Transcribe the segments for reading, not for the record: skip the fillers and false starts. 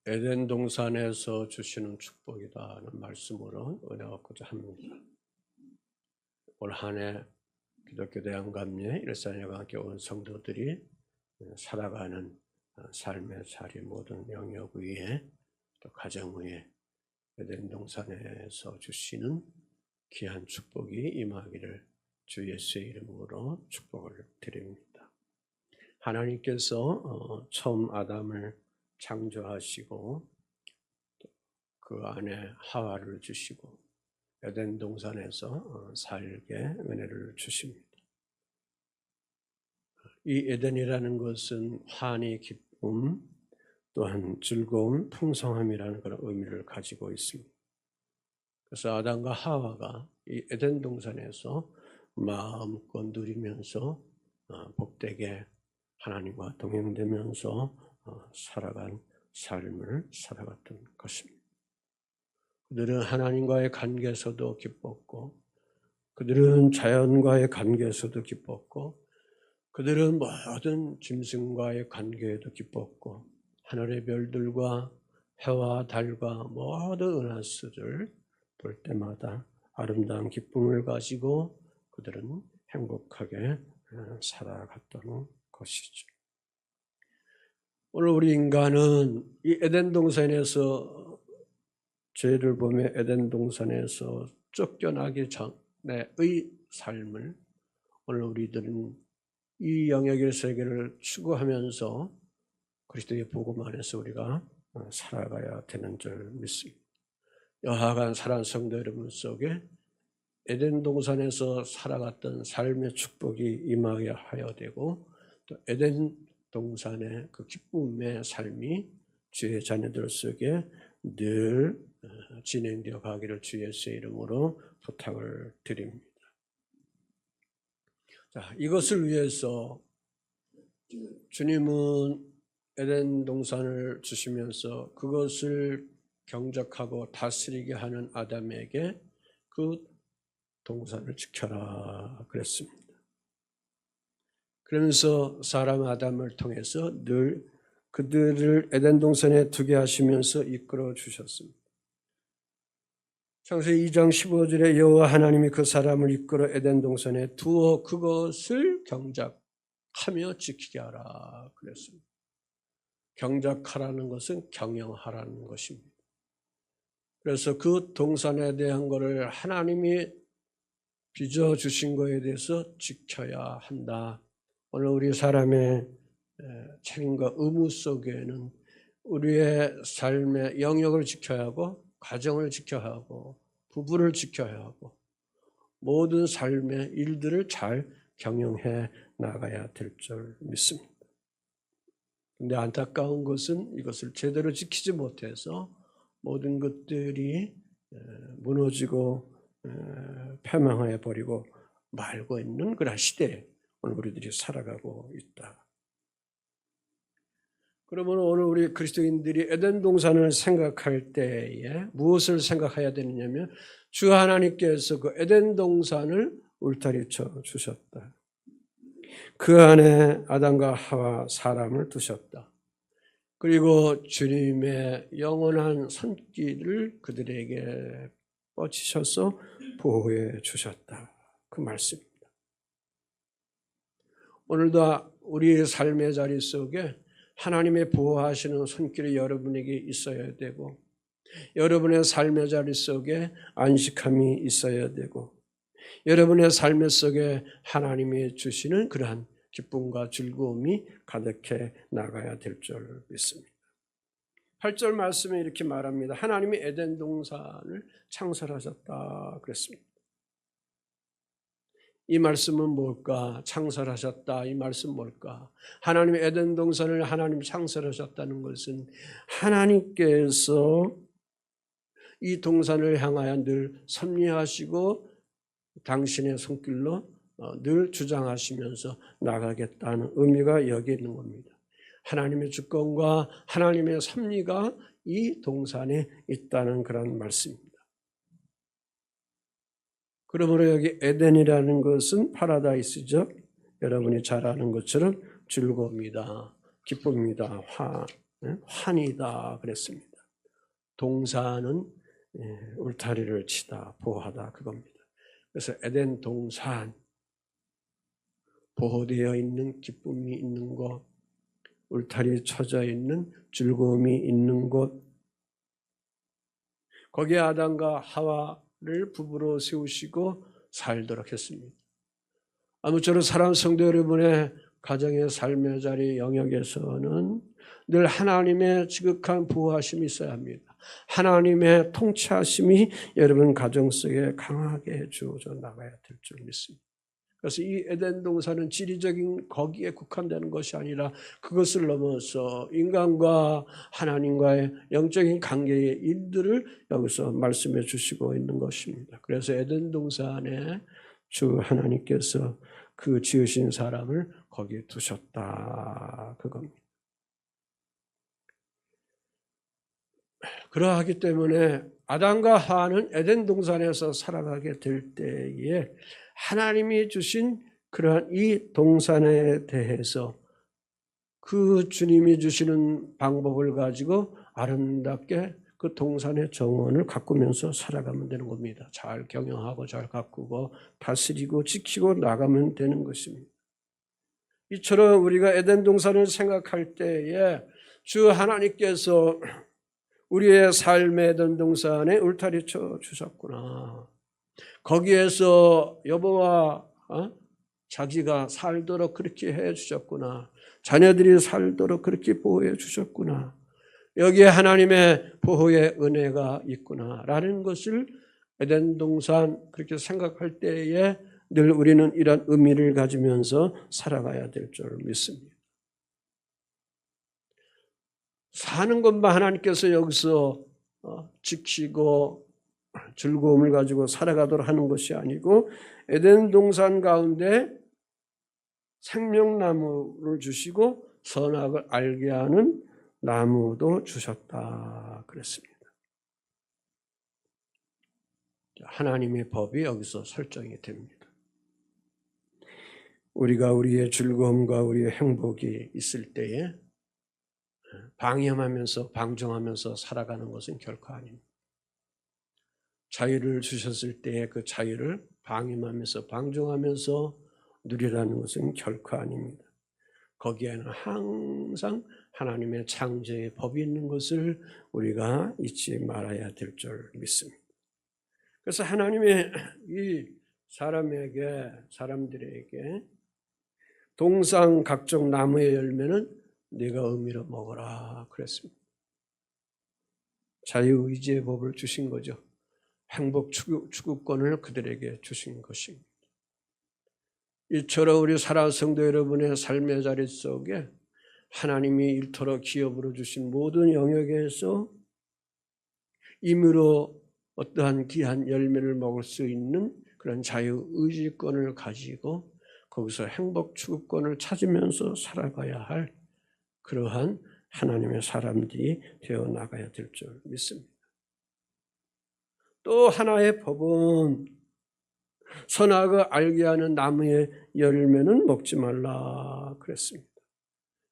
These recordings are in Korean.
에덴 동산에서 주시는 축복이다는 말씀으로 은혜 얻고자 합니다. 올 한 해 기독교 대한감리회 일산여가 함께 온 성도들이 살아가는 삶의 자리 모든 영역 위에 또 가정 위에 에덴 동산에서 주시는 귀한 축복이 임하기를 주 예수의 이름으로 축복을 드립니다. 하나님께서 처음 아담을 창조하시고 그 안에 하와를 주시고 에덴 동산에서 살게 은혜를 주십니다. 이 에덴이라는 것은 환희, 기쁨, 또한 즐거움, 풍성함이라는 그런 의미를 가지고 있습니다. 그래서 아담과 하와가 이 에덴 동산에서 마음껏 누리면서 복되게 하나님과 동행되면서 살아간 삶을 살아갔던 것입니다. 그들은 하나님과의 관계에서도 기뻤고, 그들은 자연과의 관계에서도 기뻤고, 그들은 모든 짐승과의 관계에도 기뻤고, 하늘의 별들과 해와 달과 모든 은하수를 볼 때마다 아름다운 기쁨을 가지고 그들은 행복하게 살아갔던 것이죠. 오늘 우리 인간은 이 에덴 동산에서 죄를 보며 에덴 동산에서 쫓겨나기 전의 삶을 오늘 우리들은 이 영역의 세계를 추구하면서 그리스도의 복음 안에서 우리가 살아가야 되는 줄 믿습니다. 여하간 사랑하는 성도 여러분 속에 에덴 동산에서 살아갔던 삶의 축복이 임하게 하여 되고 또 에덴 동산의 그 기쁨의 삶이 주의 자녀들 속에 늘 진행되어 가기를 주 예수의 이름으로 부탁을 드립니다. 자, 이것을 위해서 주님은 에덴 동산을 주시면서 그것을 경작하고 다스리게 하는 아담에게 그 동산을 지켜라 그랬습니다. 그러면서 사람 아담을 통해서 늘 그들을 에덴 동산에 두게 하시면서 이끌어 주셨습니다. 창세기 2장 15절에 여호와 하나님이 그 사람을 이끌어 에덴 동산에 두어 그것을 경작하며 지키게 하라 그랬습니다. 경작하라는 것은 경영하라는 것입니다. 그래서 그 동산에 대한 것을 하나님이 빚어주신 것에 대해서 지켜야 한다. 오늘 우리 사람의 책임과 의무 속에는 우리의 삶의 영역을 지켜야 하고 가정을 지켜야 하고 부부를 지켜야 하고 모든 삶의 일들을 잘 경영해 나가야 될 줄 믿습니다. 그런데 안타까운 것은 이것을 제대로 지키지 못해서 모든 것들이 무너지고 패망해 버리고 말고 있는 그런 시대에 오늘 우리들이 살아가고 있다. 그러면 오늘 우리 그리스도인들이 에덴 동산을 생각할 때에 무엇을 생각해야 되느냐면 주 하나님께서 그 에덴 동산을 울타리 쳐 주셨다. 그 안에 아담과 하와 사람을 두셨다. 그리고 주님의 영원한 손길을 그들에게 뻗치셔서 보호해 주셨다. 그 말씀입니다. 오늘도 우리의 삶의 자리 속에 하나님의 보호하시는 손길이 여러분에게 있어야 되고 여러분의 삶의 자리 속에 안식함이 있어야 되고 여러분의 삶의 속에 하나님이 주시는 그러한 기쁨과 즐거움이 가득해 나가야 될 줄 믿습니다. 8절 말씀에 이렇게 말합니다. 하나님이 에덴 동산을 창설하셨다 그랬습니다. 이 말씀은 뭘까? 창설하셨다. 이 말씀은 뭘까? 하나님의 에덴 동산을 하나님 창설하셨다는 것은 하나님께서 이 동산을 향하여 늘 섭리하시고 당신의 손길로 늘 주장하시면서 나가겠다는 의미가 여기에 있는 겁니다. 하나님의 주권과 하나님의 섭리가 이 동산에 있다는 그런 말씀입니다. 그러므로 여기 에덴이라는 것은 파라다이스죠. 여러분이 잘 아는 것처럼 즐거움이다, 기쁨이다, 환이다 그랬습니다. 동산은 울타리를 치다, 보호하다 그겁니다. 그래서 에덴 동산, 보호되어 있는 기쁨이 있는 곳, 울타리에 쳐져 있는 즐거움이 있는 곳, 거기에 아담과 하와를 부부로 세우시고 살도록 했습니다. 아무쪼록 사랑하는 성도 여러분의 가정의 삶의 자리 영역에서는 늘 하나님의 지극한 보호하심이 있어야 합니다. 하나님의 통치하심이 여러분 가정 속에 강하게 주어져 나가야 될 줄 믿습니다. 그래서 이 에덴 동산은 지리적인 거기에 국한되는 것이 아니라 그것을 넘어서 인간과 하나님과의 영적인 관계의 일들을 여기서 말씀해 주시고 있는 것입니다. 그래서 에덴 동산에 주 하나님께서 그 지으신 사람을 거기에 두셨다 그겁니다. 그러하기 때문에 아담과 하와는 에덴 동산에서 살아가게 될 때에 하나님이 주신 그러한 이 동산에 대해서 그 주님이 주시는 방법을 가지고 아름답게 그 동산의 정원을 가꾸면서 살아가면 되는 겁니다. 잘 경영하고 잘 가꾸고 다스리고 지키고 나가면 되는 것입니다. 이처럼 우리가 에덴 동산을 생각할 때에 주 하나님께서 우리의 삶의 에덴 동산에 울타리 쳐 주셨구나. 거기에서 여보와 자기가 살도록 그렇게 해 주셨구나. 자녀들이 살도록 그렇게 보호해 주셨구나. 여기에 하나님의 보호의 은혜가 있구나라는 것을 에덴 동산 그렇게 생각할 때에 늘 우리는 이런 의미를 가지면서 살아가야 될 줄 믿습니다. 사는 것만 하나님께서 여기서 지키고 즐거움을 가지고 살아가도록 하는 것이 아니고 에덴 동산 가운데 생명나무를 주시고 선악을 알게 하는 나무도 주셨다 그랬습니다. 하나님의 법이 여기서 설정이 됩니다. 우리가 우리의 즐거움과 우리의 행복이 있을 때에 방임하면서 방종하면서 살아가는 것은 결코 아닙니다. 자유를 주셨을 때에 그 자유를 방임하면서 방종하면서 누리라는 것은 결코 아닙니다. 거기에는 항상 하나님의 창조의 법이 있는 것을 우리가 잊지 말아야 될 줄 믿습니다. 그래서 하나님의 이 사람들에게 동산 각종 나무의 열매는 네가 의미로 먹어라 그랬습니다. 자유의지의 법을 주신 거죠. 행복 추구권을 그들에게 주신 것입니다. 이처럼 우리 사랑하는 성도 여러분의 삶의 자리 속에 하나님이 일터로 기업으로 주신 모든 영역에서 임의로 어떠한 귀한 열매를 먹을 수 있는 그런 자유의지권을 가지고 거기서 행복 추구권을 찾으면서 살아가야 할 그러한 하나님의 사람들이 되어 나가야 될 줄 믿습니다. 또 하나의 법은 선악을 알게 하는 나무의 열매는 먹지 말라 그랬습니다.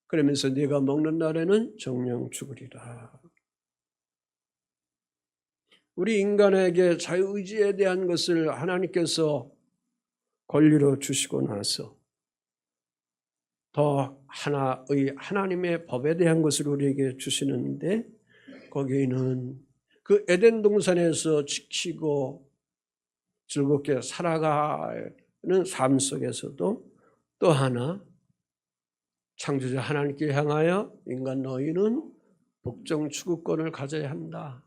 그러면서 네가 먹는 날에는 정령 죽으리라. 우리 인간에게 자유의지에 대한 것을 하나님께서 권리로 주시고 나서 더 하나의 하나님의 법에 대한 것을 우리에게 주시는데 거기에는 그 에덴 동산에서 지키고 즐겁게 살아가는 삶 속에서도 또 하나 창조자 하나님께 향하여 인간 너희는 복종 추구권을 가져야 한다.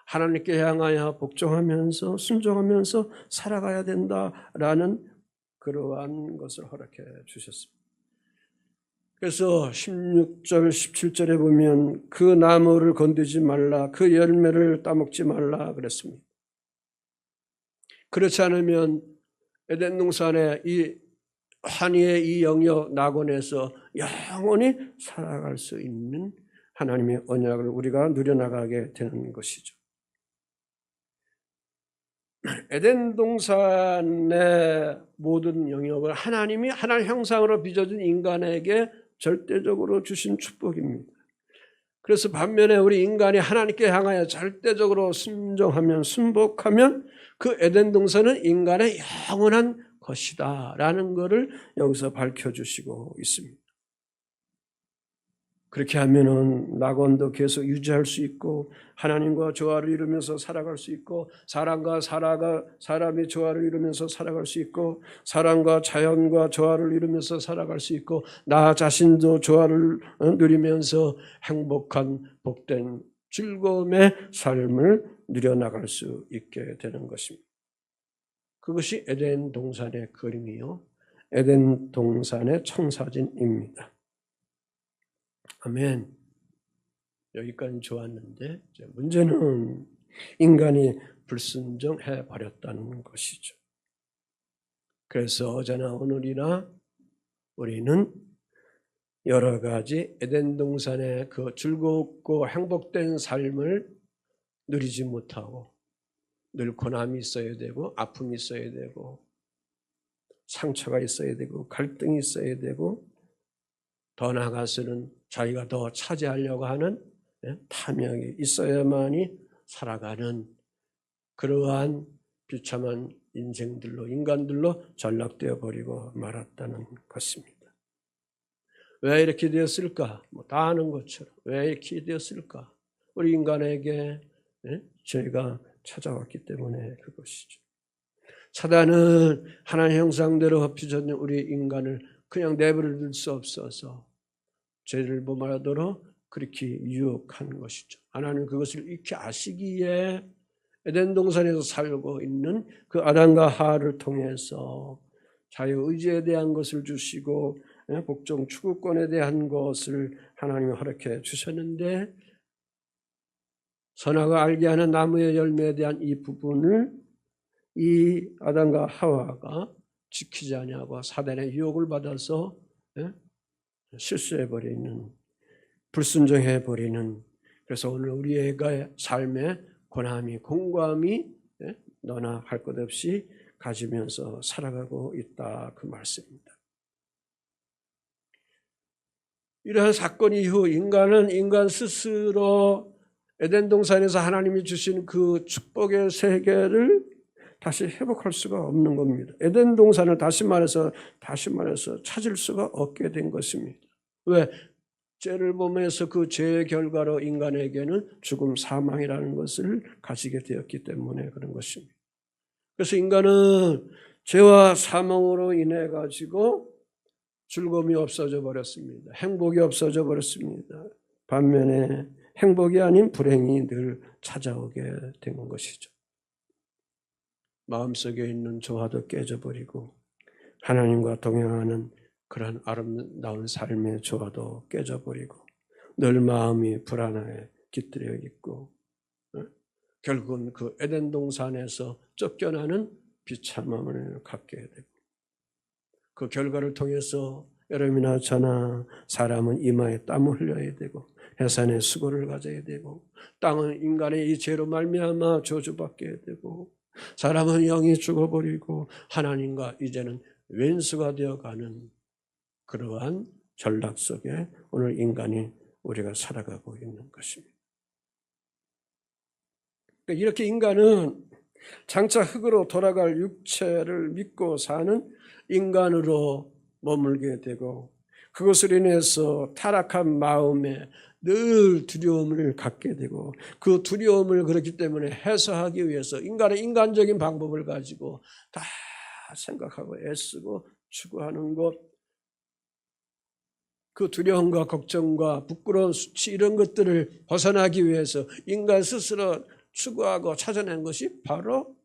하나님께 향하여 복종하면서 순종하면서 살아가야 된다라는 그러한 것을 허락해 주셨습니다. 그래서 16절 17절에 보면 그 나무를 건드리지 말라 그 열매를 따먹지 말라 그랬습니다. 그렇지 않으면 에덴 동산의 이 환희의 이 영역 낙원에서 영원히 살아갈 수 있는 하나님의 언약을 우리가 누려나가게 되는 것이죠. 에덴 동산의 모든 영역을 하나님이 하나님 형상으로 빚어진 인간에게 절대적으로 주신 축복입니다. 그래서 반면에 우리 인간이 하나님께 향하여 절대적으로 순종하면, 순복하면 그 에덴 동산은 인간의 영원한 것이다 라는 것을 여기서 밝혀주시고 있습니다. 그렇게 하면은 낙원도 계속 유지할 수 있고, 하나님과 조화를 이루면서 살아갈 수 있고, 사람이 조화를 이루면서 살아갈 수 있고, 사람과 자연과 조화를 이루면서 살아갈 수 있고, 나 자신도 조화를 누리면서 행복한 복된 즐거움의 삶을 누려나갈 수 있게 되는 것입니다. 그것이 에덴 동산의 그림이요, 에덴 동산의 청사진입니다. 아멘. 여기까지 좋았는데 문제는 인간이 불순종해 버렸다는 것이죠. 그래서 어제나 오늘이나 우리는 여러 가지 에덴 동산의 그 즐겁고 행복된 삶을 누리지 못하고 늘 고난이 있어야 되고, 아픔이 있어야 되고, 상처가 있어야 되고, 갈등이 있어야 되고, 더 나아가서는 자기가 더 차지하려고 하는 탐욕이 있어야만이 살아가는 그러한 비참한 인간들로 전락되어 버리고 말았다는 것입니다. 왜 이렇게 되었을까? 다 아는 것처럼 왜 이렇게 되었을까? 우리 인간에게 죄가 찾아왔기 때문에 그것이죠. 사단은 하나님의 형상대로 hợp혀진 우리 인간을 그냥 내버려 둘 수 없어서 죄를 범하도록 그렇게 유혹한 것이죠. 하나님은 그것을 익히 아시기에 에덴 동산에서 살고 있는 그 아담과 하와를 통해서 자유의지에 대한 것을 주시고 복종 추구권에 대한 것을 하나님이 허락해 주셨는데, 선악을 알게 하는 나무의 열매에 대한 이 부분을 이 아담과 하와가 지키지 아니하고 사단의 유혹을 받아서 실수해버리는, 불순종해버리는, 그래서 오늘 우리의 삶에 고난이 공고함이 너나 할 것 없이 가지면서 살아가고 있다, 그 말씀입니다. 이러한 사건 이후 인간 스스로 에덴 동산에서 하나님이 주신 그 축복의 세계를 다시 회복할 수가 없는 겁니다. 에덴 동산을 다시 말해서 찾을 수가 없게 된 것입니다. 왜? 죄를 범해서 그 죄의 결과로 인간에게는 죽음, 사망이라는 것을 가지게 되었기 때문에 그런 것입니다. 그래서 인간은 죄와 사망으로 인해 가지고 즐거움이 없어져 버렸습니다. 행복이 없어져 버렸습니다. 반면에 행복이 아닌 불행이 늘 찾아오게 된 것이죠. 마음속에 있는 조화도 깨져버리고 하나님과 동행하는 그런 아름다운 삶의 조화도 깨져버리고 늘 마음이 불안해 깃들여 있고 결국은 그 에덴 동산에서 쫓겨나는 비참함을 갖게 되고, 그 결과를 통해서 여러분이나 저나 사람은 이마에 땀을 흘려야 되고 해산의 수고를 가져야 되고, 땅은 인간의 이 죄로 말미암아 저주받게 되고, 사람은 영이 죽어버리고 하나님과 이제는 왼수가 되어가는 그러한 전락 속에 오늘 인간이 우리가 살아가고 있는 것입니다. 이렇게 인간은 장차 흙으로 돌아갈 육체를 믿고 사는 인간으로 머물게 되고, 그것을 인해서 타락한 마음에 늘 두려움을 갖게 되고, 그 두려움을 그렇기 때문에 해소하기 위해서 인간의 인간적인 방법을 가지고 다 생각하고 애쓰고 추구하는 것, 그 두려움과 걱정과 부끄러운 수치 이런 것들을 벗어나기 위해서 인간 스스로 추구하고 찾아낸 것이 바로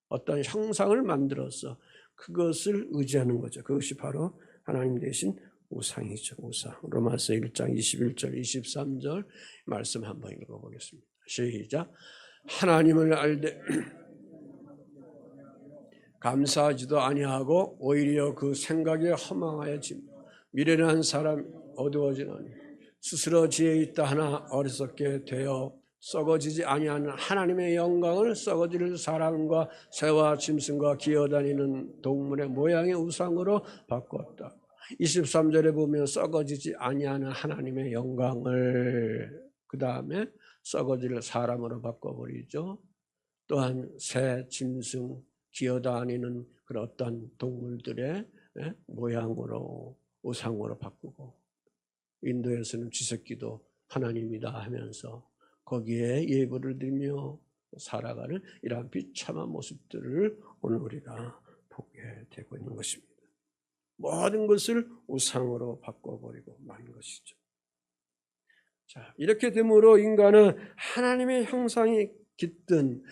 어떤 형상을 만들어서 그것을 의지하는 거죠. 그것이 바로 하나님 대신 우상이죠. 우상. 로마서 1장 21절 23절 말씀 한번 읽어보겠습니다. 시작. 하나님을 알되 감사하지도 아니하고 오히려 그 생각에 허망하여짐, 미련한 사람 어두워지나니 스스로 지혜 있다 하나 어리석게 되어 썩어지지 아니하는 하나님의 영광을 썩어질 사람과 새와 짐승과 기어다니는 동물의 모양의 우상으로 바꿨다. 23절에 보면 썩어지지 아니하는 하나님의 영광을 그 다음에 썩어질 사람으로 바꿔버리죠. 또한 새, 짐승, 기어다니는 그런 어떤 동물들의 모양으로 우상으로 바꾸고, 인도에서는 쥐새끼도 하나님이다 하면서 거기에 예물을 드리며 살아가는 이러한 비참한 모습들을 오늘 우리가 보게 되고 있는 것입니다. 모든 것을 우상으로 바꿔버리고 마는 것이죠. 자, 이렇게 됨으로 인간은 하나님의 형상이 깃든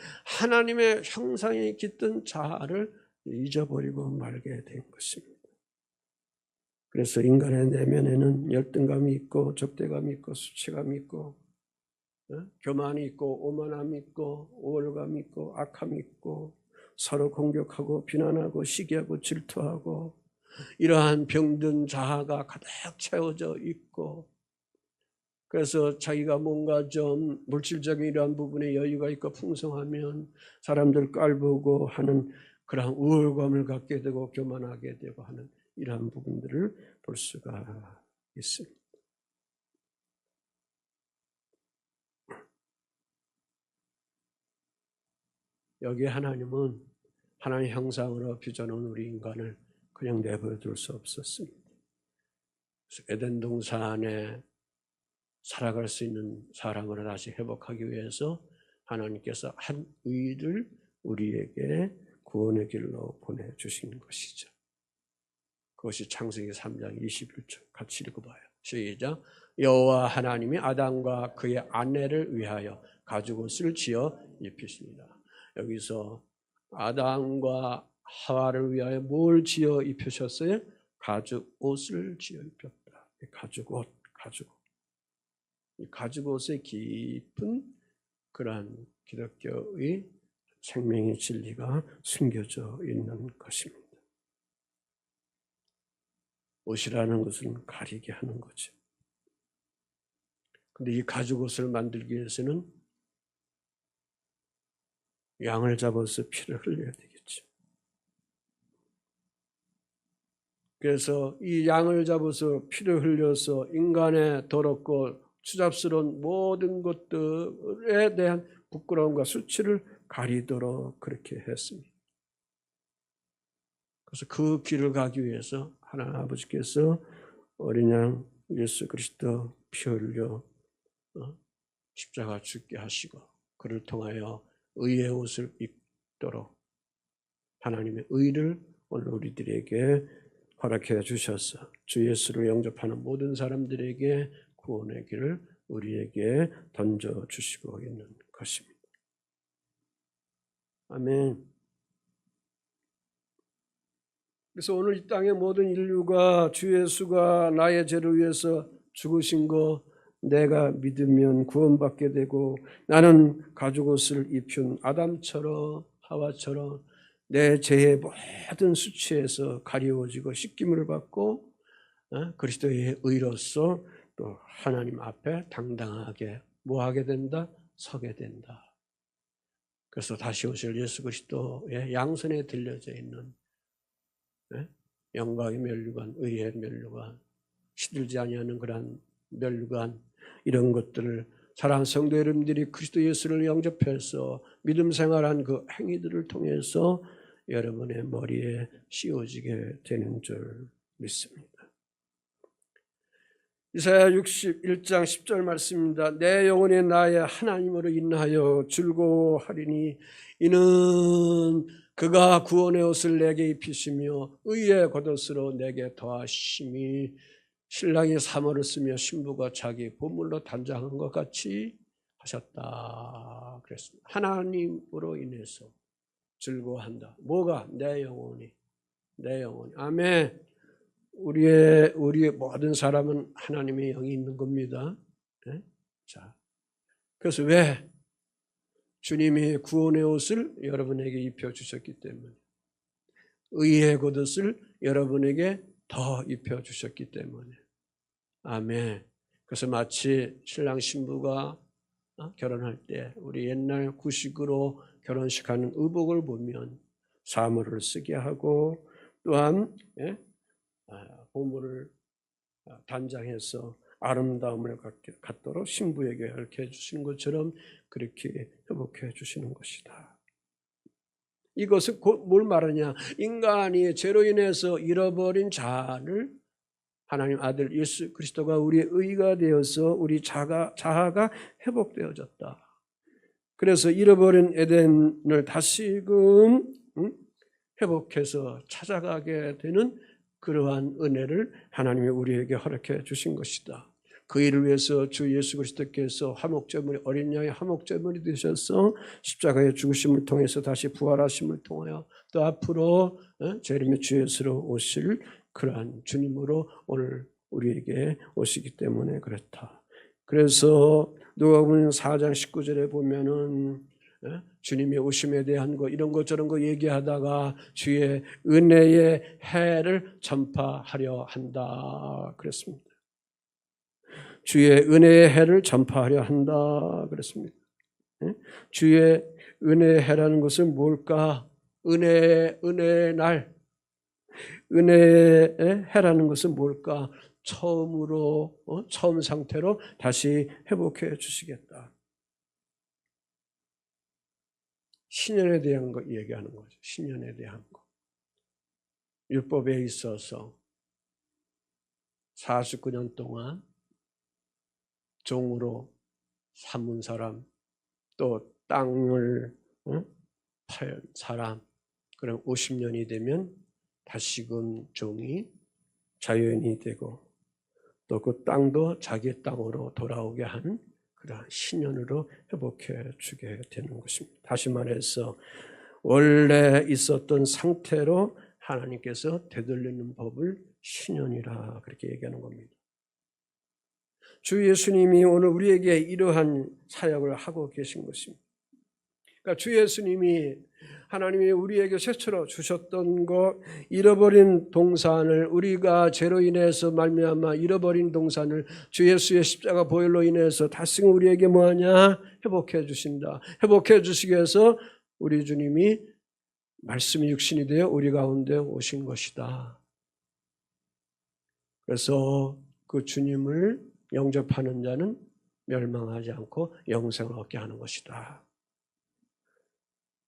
자아를 잊어버리고 말게 된 것입니다. 그래서 인간의 내면에는 열등감이 있고 적대감이 있고 수치감이 있고 교만이 있고 오만함이 있고 우월감이 있고 악함이 있고 서로 공격하고 비난하고 시기하고 질투하고 이러한 병든 자아가 가득 채워져 있고, 그래서 자기가 뭔가 좀 물질적인 이러한 부분에 여유가 있고 풍성하면 사람들 깔보고 하는 그러한 우월감을 갖게 되고 교만하게 되고 하는 이러한 부분들을 볼 수가 있습니다. 여기에 하나님은 하나님의 형상으로 빚어놓은 우리 인간을 그냥 내버려 둘 수 없었습니다. 그래서 에덴 동산에 살아갈 수 있는 사람을 다시 회복하기 위해서 하나님께서 한 의를 우리에게 구원의 길로 보내주신 것이죠. 그것이 창세기 3장 21절 같이 읽어봐요. 시작. 여호와 하나님이 아담과 그의 아내를 위하여 가죽옷을 지어 입히십니다. 여기서 아담과 하와를 위하여 뭘 지어 입히셨어요? 가죽옷을 지어 입혔다. 가죽옷. 이 가죽옷의 깊은 그러한 기독교의 생명의 진리가 숨겨져 있는 것입니다. 옷이라는 것은 가리게 하는 거죠. 근데 이 가죽옷을 만들기 위해서는 양을 잡아서 피를 흘려야 되겠죠. 그래서 이 양을 잡아서 피를 흘려서 인간의 더럽고 추잡스러운 모든 것들에 대한 부끄러움과 수치를 가리도록 그렇게 했습니다. 그래서 그 길을 가기 위해서 하나님 아버지께서 어린 양 예수 그리스도 피 흘려 십자가 죽게 하시고 그를 통하여 의의 옷을 입도록 하나님의 의를 오늘 우리들에게 허락해 주셔서 주 예수를 영접하는 모든 사람들에게 구원의 길을 우리에게 던져주시고 있는 것입니다. 아멘. 그래서 오늘 이 땅의 모든 인류가 주 예수가 나의 죄를 위해서 죽으신 거 내가 믿으면 구원받게 되고 나는 가죽옷을 입힌 아담처럼 하와처럼 내 죄의 모든 수치에서 가리워지고 씻김을 받고 그리스도의 의로서 또 하나님 앞에 당당하게 뭐하게 된다? 서게 된다. 그래서 다시 오실 예수 그리스도의 양손에 들려져 있는 영광의 면류관, 의의 면류관, 시들지 아니하는 그런 면류관 이런 것들을 사랑하는 성도 여러분들이 그리스도 예수를 영접해서 믿음 생활한 그 행위들을 통해서 여러분의 머리에 씌워지게 되는 줄 믿습니다. 이사야 61장 10절 말씀입니다. 내 영혼이 나의 하나님으로 인하여 즐거워하리니 이는 그가 구원의 옷을 내게 입히시며 의의 겉옷으로 내게 더하심이 신랑이 사모를 쓰며 신부가 자기 보물로 단장한 것 같이 하셨다 그랬습니다. 하나님으로 인해서 즐거워한다. 뭐가? 내 영혼이. 아멘. 우리의 모든 사람은 하나님의 영이 있는 겁니다. 네? 자, 그래서 왜? 주님이 구원의 옷을 여러분에게 입혀주셨기 때문에 의의 겉옷을 여러분에게 더 입혀주셨기 때문에 아멘. 그래서 마치 신랑 신부가 결혼할 때 우리 옛날 구식으로 결혼식하는 의복을 보면 사물을 쓰게 하고 또한 보물을 단장해서 아름다움을 갖도록 신부에게 가르쳐 주시는 것처럼 그렇게 회복해 주시는 것이다. 이것은 곧 뭘 말하냐? 인간이 죄로 인해서 잃어버린 자아를 하나님 아들 예수 그리스도가 우리의 의가 되어서 우리 자아가 회복되어졌다. 그래서 잃어버린 에덴을 다시금 회복해서 찾아가게 되는 그러한 은혜를 하나님이 우리에게 허락해 주신 것이다. 그 일을 위해서 주 예수 그리스도께서 화목제물이 어린 양의 화목제물이 되셔서 십자가의 죽으심을 통해서 다시 부활하심을 통하여 또 앞으로 재림의 주 예수로 오실 그러한 주님으로 오늘 우리에게 오시기 때문에 그렇다. 그래서 누가복음 4장 19절에 보면은 주님의 오심에 대한 거 이런 거 저런 거 얘기하다가 주의 은혜의 해를 전파하려 한다 그랬습니다. 주의 은혜의 해를 전파하려 한다 그랬습니다. 주의 은혜의 해라는 것은 뭘까? 은혜의 날. 은혜의 해라는 것은 뭘까? 처음 상태로 다시 회복해 주시겠다. 신년에 대한 거 얘기하는 거죠. 신년에 대한 거. 율법에 있어서 49년 동안 종으로 삼은 사람, 또 땅을 팔 사람, 그럼 50년이 되면 다시금 종이 자연이 되고 또 그 땅도 자기 땅으로 돌아오게 하는 그러한 신년으로 회복해 주게 되는 것입니다. 다시 말해서 원래 있었던 상태로 하나님께서 되돌리는 법을 신년이라 그렇게 얘기하는 겁니다. 주 예수님이 오늘 우리에게 이러한 사역을 하고 계신 것입니다. 그러니까 주 예수님이 하나님이 우리에게 최초로 주셨던 것, 잃어버린 동산을 우리가 죄로 인해서 말미암아 잃어버린 동산을 주 예수의 십자가 보혈로 인해서 다시금 우리에게 뭐하냐? 회복해 주신다. 회복해 주시기 위해서 우리 주님이 말씀이 육신이 되어 우리 가운데 오신 것이다. 그래서 그 주님을 영접하는 자는 멸망하지 않고 영생을 얻게 하는 것이다.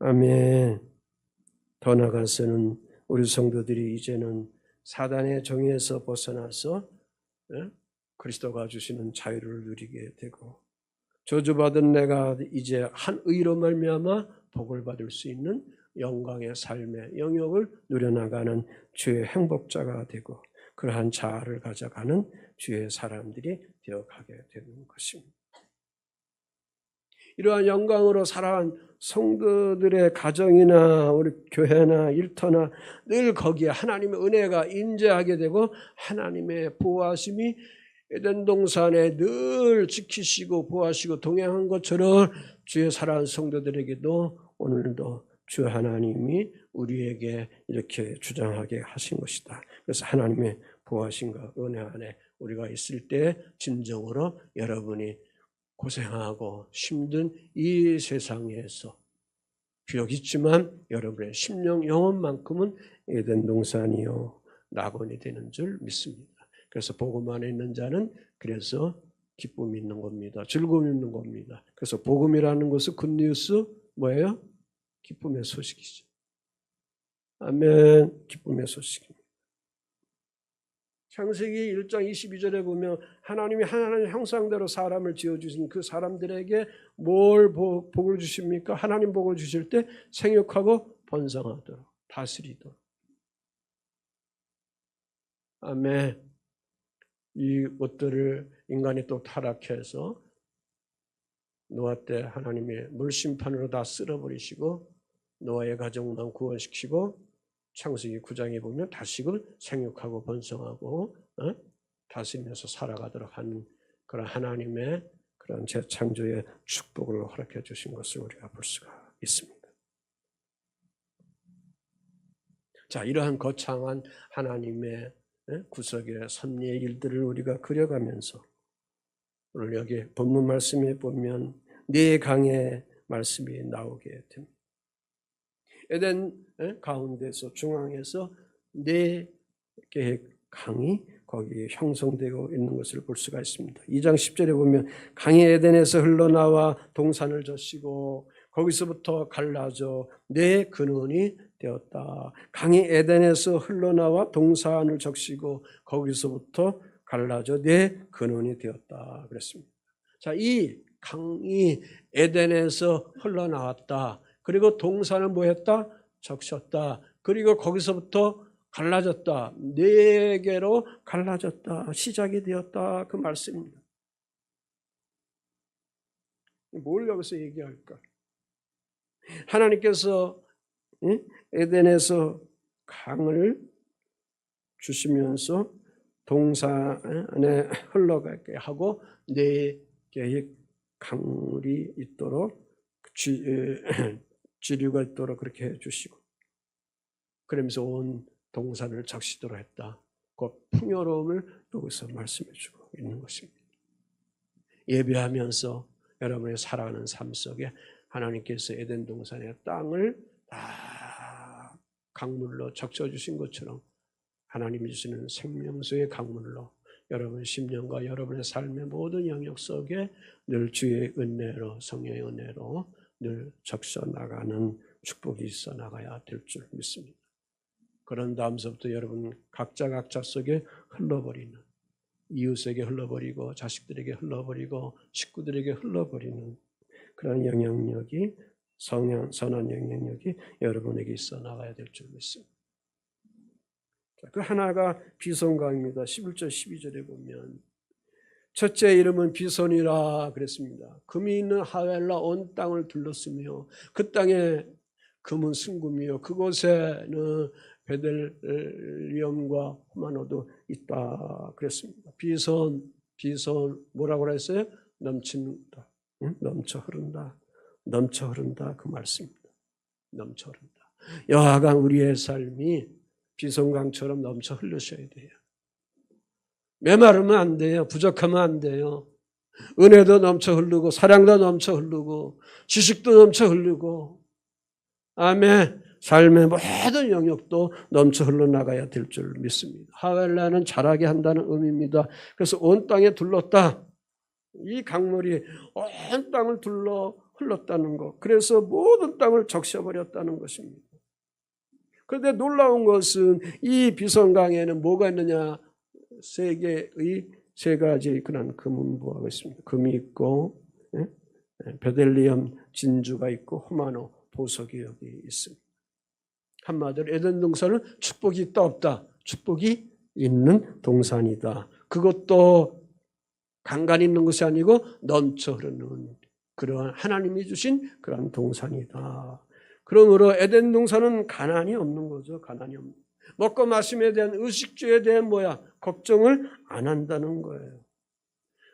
아멘. 더 나아가서는 우리 성도들이 이제는 사단의 정의에서 벗어나서 그리스도가 주시는 자유를 누리게 되고 저주받은 내가 이제 한 의로 말미암아 복을 받을 수 있는 영광의 삶의 영역을 누려나가는 주의 행복자가 되고 그러한 자아를 가져가는 주의 사람들이 되어가게 되는 것입니다. 이러한 영광으로 살아온 성도들의 가정이나 우리 교회나 일터나 늘 거기에 하나님의 은혜가 임재하게 되고 하나님의 보호하심이 에덴 동산에 늘 지키시고 보호하시고 동행한 것처럼 주의 살아온 성도들에게도 오늘도 주 하나님이 우리에게 이렇게 주장하게 하신 것이다. 그래서 하나님의 보호하심과 은혜 안에 우리가 있을 때 진정으로 여러분이 고생하고 힘든 이 세상에서 비록 있지만 여러분의 심령 영혼만큼은 에덴 동산이요 낙원이 되는 줄 믿습니다. 그래서 복음 안에 있는 자는 그래서 기쁨이 있는 겁니다. 즐거움이 있는 겁니다. 그래서 복음이라는 것은 굿뉴스 뭐예요? 기쁨의 소식이죠. 아멘. 기쁨의 소식입니다. 창세기 1장 22절에 보면 하나님이 하나님의 형상대로 사람을 지어주신 그 사람들에게 뭘 복을 주십니까? 하나님 복을 주실 때 생육하고 번성하도록 다스리도록. 아멘. 이 것들을 인간이 또 타락해서 노아 때 하나님의 물심판으로 다 쓸어버리시고 노아의 가정만 구원시키고 창세기 9장에 보면 다시금 생육하고 번성하고 다스리면서 살아가도록 하는 그런 하나님의 그런 재창조의 축복을 허락해 주신 것을 우리가 볼 수가 있습니다. 자, 이러한 거창한 하나님의 구속의 섭리의 일들을 우리가 그려가면서 오늘 여기 본문 말씀에 보면 네 강의 말씀이 나오게 됩니다. 에덴 가운데서 중앙에서 네 개의 강이 거기에 형성되고 있는 것을 볼 수가 있습니다. 2장 10절에 보면 강이 에덴에서 흘러나와 동산을 젖히고 거기서부터 갈라져 내 근원이 되었다. 강이 에덴에서 흘러나와 동산을 적시고 거기서부터 갈라져 내 근원이 되었다 그랬습니다. 자, 이 강이 에덴에서 흘러나왔다. 그리고 동산을 뭐 했다? 적셨다. 그리고 거기서부터 갈라졌다. 네 개로 갈라졌다. 시작이 되었다. 그 말씀입니다. 뭘 여기서 얘기할까? 하나님께서 에덴에서 강을 주시면서 동산에 흘러가게 하고 네 개의 강물이 있도록 지류가 있도록 그렇게 해주시고 그러면서 온 동산을 적시도록 했다. 그 풍요로움을 여기서 말씀해주고 있는 것입니다. 예배하면서 여러분의 살아가는 삶 속에 하나님께서 에덴 동산의 땅을 다 강물로 적셔주신 것처럼 하나님이 주시는 생명수의 강물로 여러분 심령과 여러분의 삶의 모든 영역 속에 늘 주의 은혜로 성령의 은혜로 늘 적셔 나가는 축복이 있어 나가야 될 줄 믿습니다. 그런 다음서부터 여러분 각자 속에 흘러버리는 이웃에게 흘러버리고 자식들에게 흘러버리고 식구들에게 흘러버리는 그런 영향력이 선한 영향력이 여러분에게 있어 나가야 될 줄 믿습니다. 그 하나가 비손강입니다. 11절 12절에 보면 첫째 이름은 비손이라 그랬습니다. 금이 있는 하웰라 온 땅을 둘렀으며 그 땅에 금은 순금이요 그곳에는 베들리엄과 호마노도 있다 그랬습니다. 비손 뭐라고 그랬어요? 넘친다, 넘쳐 흐른다 그 말씀입니다. 넘쳐 흐른다. 여하간 우리의 삶이 비손강처럼 넘쳐 흘러셔야 돼요. 메마르면 안 돼요. 부족하면 안 돼요. 은혜도 넘쳐 흐르고 사랑도 넘쳐 흐르고 지식도 넘쳐 흐르고 아멘. 삶의 모든 영역도 넘쳐 흘러나가야 될 줄 믿습니다. 하웰라는 자라게 한다는 의미입니다. 그래서 온 땅에 둘렀다. 이 강물이 온 땅을 둘러 흘렀다는 것. 그래서 모든 땅을 적셔버렸다는 것입니다. 그런데 놀라운 것은 이 비손강에는 뭐가 있느냐? 세 가지 그런 금은보화가 있습니다. 금이 있고 베들리엄 진주가 있고 호마노 보석이 여기 있습니다. 한마디로 에덴 동산은 축복이 있다 없다? 축복이 있는 동산이다. 그것도 간간히 있는 것이 아니고 넘쳐 흐르는 그러한 하나님이 주신 그런 동산이다. 그러므로 에덴 동산은 가난이 없는 거죠. 가난이 없는. 먹고 마심에 대한 의식주에 대한 걱정을 안 한다는 거예요.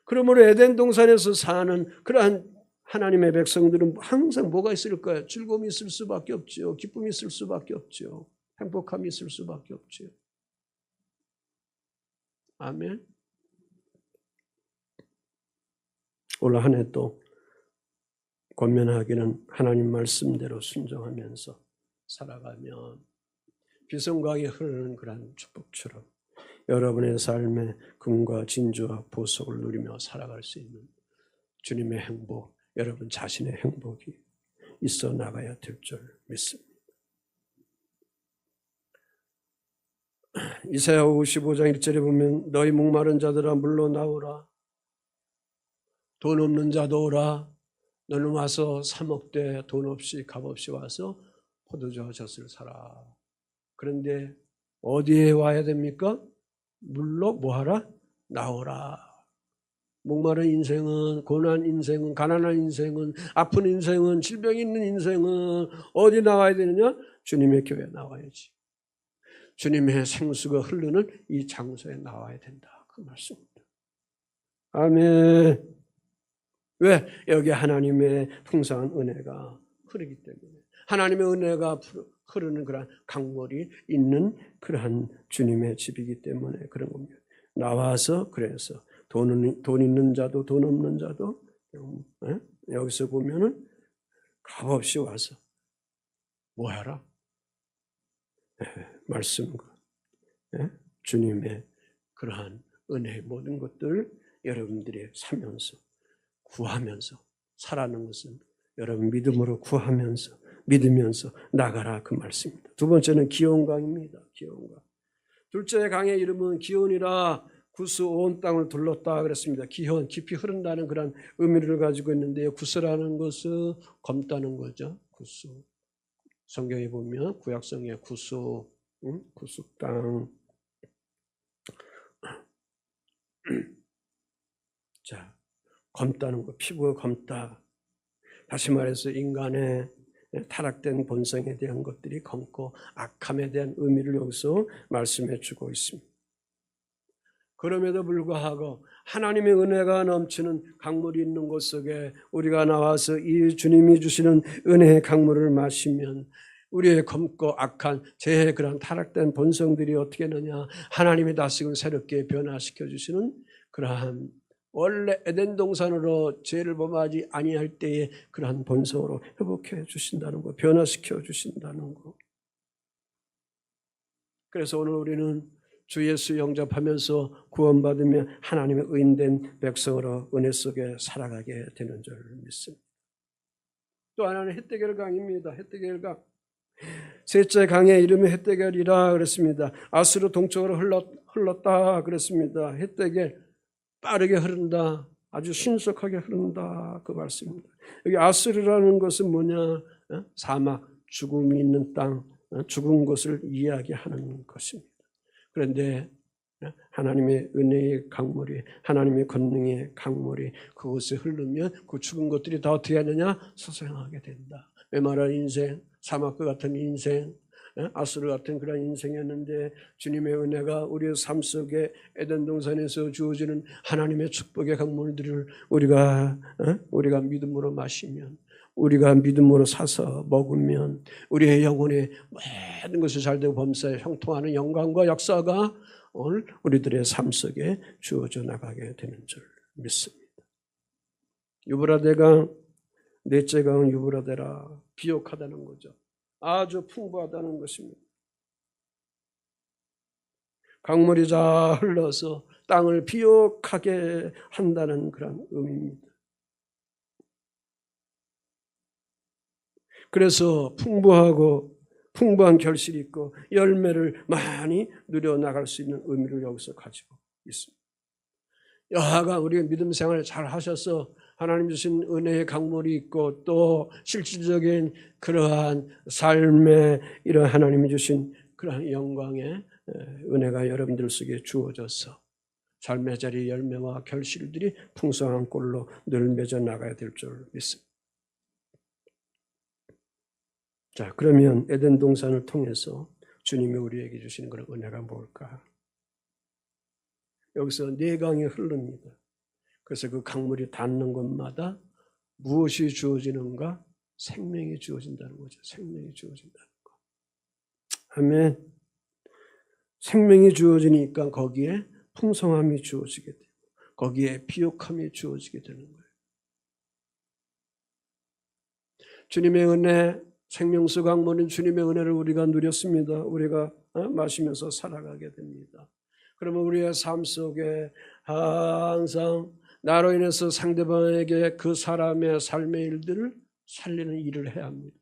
그러므로 에덴 동산에서 사는 그러한 하나님의 백성들은 항상 뭐가 있을까요? 즐거움이 있을 수밖에 없죠. 기쁨이 있을 수밖에 없죠. 행복함이 있을 수밖에 없죠. 아멘. 올 한 해도 권면하기는 하나님 말씀대로 순종하면서 살아가면 비손강이 흐르는 그런 축복처럼 여러분의 삶에 금과 진주와 보석을 누리며 살아갈 수 있는 주님의 행복, 여러분 자신의 행복이 있어 나가야 될 줄 믿습니다. 이사야 55장 1절에 보면 너희 목마른 자들아 물러 나오라. 돈 없는 자도 오라. 너는 와서 사 먹되 돈 없이 값 없이 와서 포도주 젖을 사라. 그런데 어디에 와야 됩니까? 물로 뭐하라? 나오라. 목마른 인생은, 고난 인생은, 가난한 인생은, 아픈 인생은, 질병이 있는 인생은 어디 나와야 되느냐? 주님의 교회에 나와야지. 주님의 생수가 흐르는 이 장소에 나와야 된다. 그 말씀입니다. 아멘. 왜? 여기 하나님의 풍성한 은혜가 흐르기 때문에. 하나님의 은혜가 흐르는 그런 강물이 있는 그러한 주님의 집이기 때문에 그런 겁니다. 나와서 그래서 돈 있는 자도 돈 없는 자도 여기서 보면은 값없이 와서 뭐 하라? 말씀과 주님의 그러한 은혜의 모든 것들 여러분들이 살면서 구하면서 살아가는 것은 여러분 믿음으로 구하면서 믿으면서 나가라 그 말씀입니다. 두 번째는 기온강입니다. 기온강. 둘째 강의 이름은 기온이라 구스 온 땅을 둘렀다 그랬습니다. 기온, 깊이 흐른다는 그런 의미를 가지고 있는데요. 구스라는 것은 검다는 거죠. 구스. 성경에 보면 구약성에 구스, 구스 땅. 자, 검다는 거, 피부가 검다. 다시 말해서 인간의 타락된 본성에 대한 것들이 검고 악함에 대한 의미를 여기서 말씀해 주고 있습니다. 그럼에도 불구하고 하나님의 은혜가 넘치는 강물이 있는 곳 속에 우리가 나와서 이 주님이 주시는 은혜의 강물을 마시면 우리의 검고 악한 죄의 그런 타락된 본성들이 어떻게 되느냐, 하나님의 다시금 새롭게 변화시켜 주시는 그러한 원래 에덴 동산으로 죄를 범하지 아니할 때의 그러한 본성으로 회복해 주신다는 거, 변화시켜 주신다는 거. 그래서 오늘 우리는 주 예수 영접하면서 구원받으며 하나님의 의인된 백성으로 은혜 속에 살아가게 되는 줄 믿습니다. 또 하나는 헷데겔 강입니다. 헷데겔 강. 셋째 강의 이름이 헷데겔이라 그랬습니다. 아수르 동쪽으로 흘렀다 그랬습니다. 헷데겔, 빠르게 흐른다, 아주 신속하게 흐른다 그 말씀입니다. 여기 아수르라는 것은 뭐냐? 사막, 죽음이 있는 땅, 죽은 곳을 이야기하는 것입니다. 그런데 하나님의 은혜의 강물이, 하나님의 권능의 강물이 그곳에 흐르면 그 죽은 것들이 다 어떻게 하느냐? 소생하게 된다. 메마른 인생, 사막과 같은 인생, 아수르 같은 그런 인생이었는데 주님의 은혜가 우리의 삶 속에 에덴 동산에서 주어지는 하나님의 축복의 강물들을 우리가 믿음으로 마시면, 우리가 믿음으로 사서 먹으면 우리의 영혼의 모든 것이 잘되고 범사에 형통하는 영광과 역사가 오늘 우리들의 삶 속에 주어져 나가게 되는 줄 믿습니다. 유브라데강, 넷째 강은 유브라데라, 비옥하다는 거죠. 아주 풍부하다는 것입니다. 강물이 잘 흘러서 땅을 비옥하게 한다는 그런 의미입니다. 그래서 풍부한 결실이 있고 열매를 많이 누려나갈 수 있는 의미를 여기서 가지고 있습니다. 여하간 우리가 믿음 생활을 잘 하셔서 하나님 주신 은혜의 강물이 있고 또 실질적인 그러한 삶의 이런 하나님이 주신 그러한 영광의 은혜가 여러분들 속에 주어져서 삶의 자리 열매와 결실들이 풍성한 꼴로 늘 맺어 나가야 될 줄 믿습니다. 자, 그러면 에덴 동산을 통해서 주님이 우리에게 주시는 그런 은혜가 뭘까? 여기서 네 강이 흐릅니다. 그래서 그 강물이 닿는 곳마다 무엇이 주어지는가? 생명이 주어진다는 거죠. 생명이 주어진다는 거. 아멘. 생명이 주어지니까 거기에 풍성함이 주어지게 되고 거기에 비옥함이 주어지게 되는 거예요. 주님의 은혜, 생명수 강물인 주님의 은혜를 우리가 누렸습니다. 우리가 마시면서 살아가게 됩니다. 그러면 우리의 삶 속에 항상 나로 인해서 상대방에게 그 사람의 삶의 일들을 살리는 일을 해야 합니다.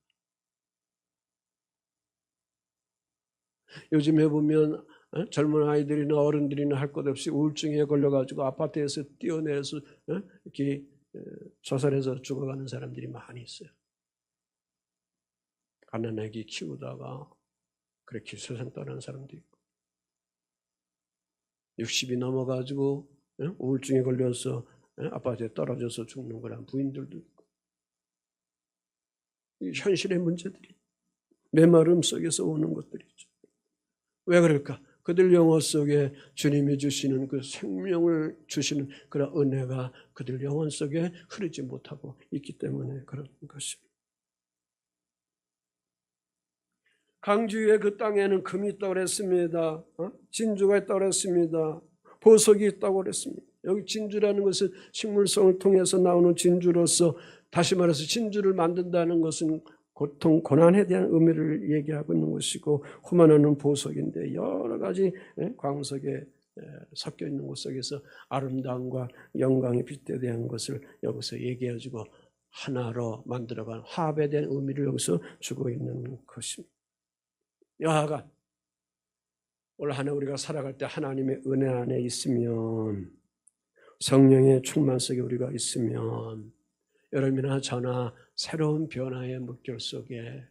요즘에 보면 젊은 아이들이나 어른들이나 할 것 없이 우울증에 걸려가지고 아파트에서 뛰어내려서 이렇게 자살해서 죽어가는 사람들이 많이 있어요. 가난하게 키우다가 그렇게 세상 떠나는 사람도 있고 60이 넘어가지고 우울증에 걸려서 아파트에 떨어져서 죽는 거란 부인들도 있고 현실의 문제들이 메마름 속에서 오는 것들이죠. 왜 그럴까? 그들 영혼 속에 주님이 주시는 그 생명을 주시는 그런 은혜가 그들 영혼 속에 흐르지 못하고 있기 때문에 그런 것입니다. 강주의 그 땅에는 금이 있다고 그랬습니다. 진주가 있다고 그랬습니다. 보석이 있다고 그랬습니다. 여기 진주라는 것은 식물성을 통해서 나오는 진주로서, 다시 말해서 진주를 만든다는 것은 고통, 고난에 대한 의미를 얘기하고 있는 것이고 후만하는 보석인데 여러 가지 광석에 섞여 있는 것 속에서 아름다움과 영광의 빛에 대한 것을 여기서 얘기해주고 하나로 만들어간 화합에 대한 의미를 여기서 주고 있는 것입니다. 여하간 올 한 해 우리가 살아갈 때 하나님의 은혜 안에 있으면 성령의 충만 속에 우리가 있으면 여러분이나 저나 새로운 변화의 물결 속에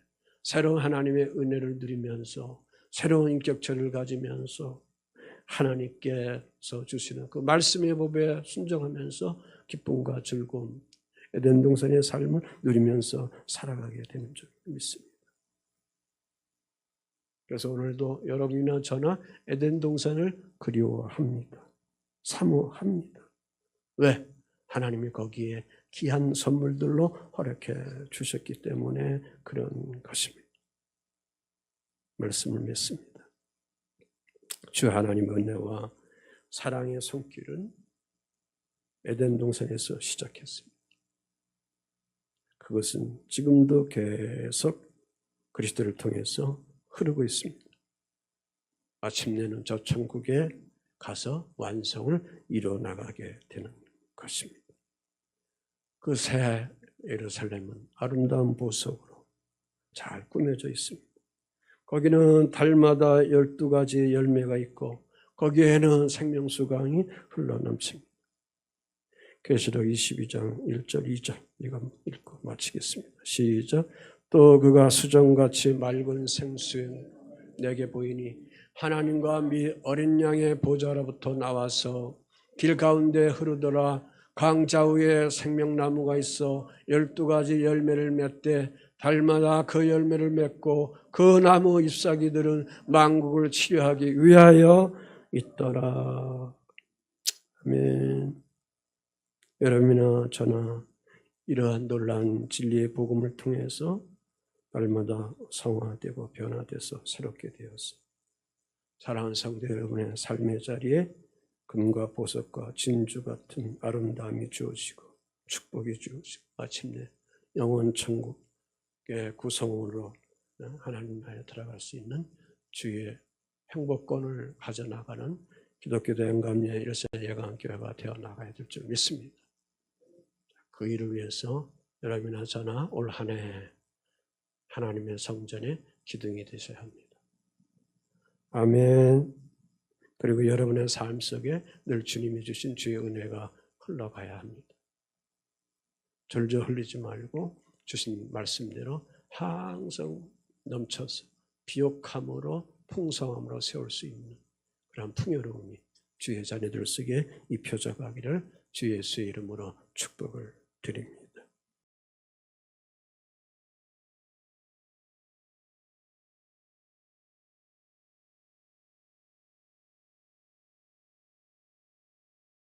새로운 하나님의 은혜를 누리면서 새로운 인격체를 가지면서 하나님께서 주시는 그 말씀의 법에 순종하면서 기쁨과 즐거움, 에덴 동산의 삶을 누리면서 살아가게 되는 줄 믿습니다. 그래서 오늘도 여러분이나 저나 에덴 동산을 그리워합니다. 사모합니다. 왜? 하나님이 거기에 귀한 선물들로 허락해 주셨기 때문에 그런 것입니다. 말씀을 맺습니다. 주 하나님의 은혜와 사랑의 손길은 에덴 동산에서 시작했습니다. 그것은 지금도 계속 그리스도를 통해서 흐르고 있습니다. 마침내는 저 천국에 가서 완성을 이뤄나가게 되는 것입니다. 그 새 예루살렘은 아름다운 보석으로 잘 꾸며져 있습니다. 거기는 달마다 12가지 열매가 있고 거기에는 생명수강이 흘러넘칩니다. 계시록 22장 1절 2절 이거 읽고 마치겠습니다. 시작. 또 그가 수정같이 맑은 생수에 내게 보이니 하나님과 미 어린 양의 보좌로부터 나와서 길 가운데 흐르더라. 강 좌우에 생명나무가 있어 12가지 열매를 맺되 달마다 그 열매를 맺고 그 나무 잎사귀들은 만국을 치료하기 위하여 있더라. 아멘. 여러분이나 저나 이러한 놀라운 진리의 복음을 통해서 날마다 성화되고 변화돼서 새롭게 되어서 사랑하는 성도 여러분의 삶의 자리에 금과 보석과 진주 같은 아름다움이 주어지고 축복이 주어지고 마침내 영원 천국의 구성원으로 하나님 나라에 들어갈 수 있는 주의 행복권을 가져나가는 기독교 대행감리의 일세 예강교회가 되어 나가야 될 줄 믿습니다. 그 일을 위해서 여러분이나 저나 올 한 해 하나님의 성전에 기둥이 되셔야 합니다. 아멘. 그리고 여러분의 삶 속에 늘 주님이 주신 주의 은혜가 흘러가야 합니다. 절절 흘리지 말고 주신 말씀대로 항상 넘쳐서 비옥함으로 풍성함으로 세울 수 있는 그런 풍요로움이 주의 자녀들 속에 입혀져 가기를 주 예수의 이름으로 축복을 드립니다.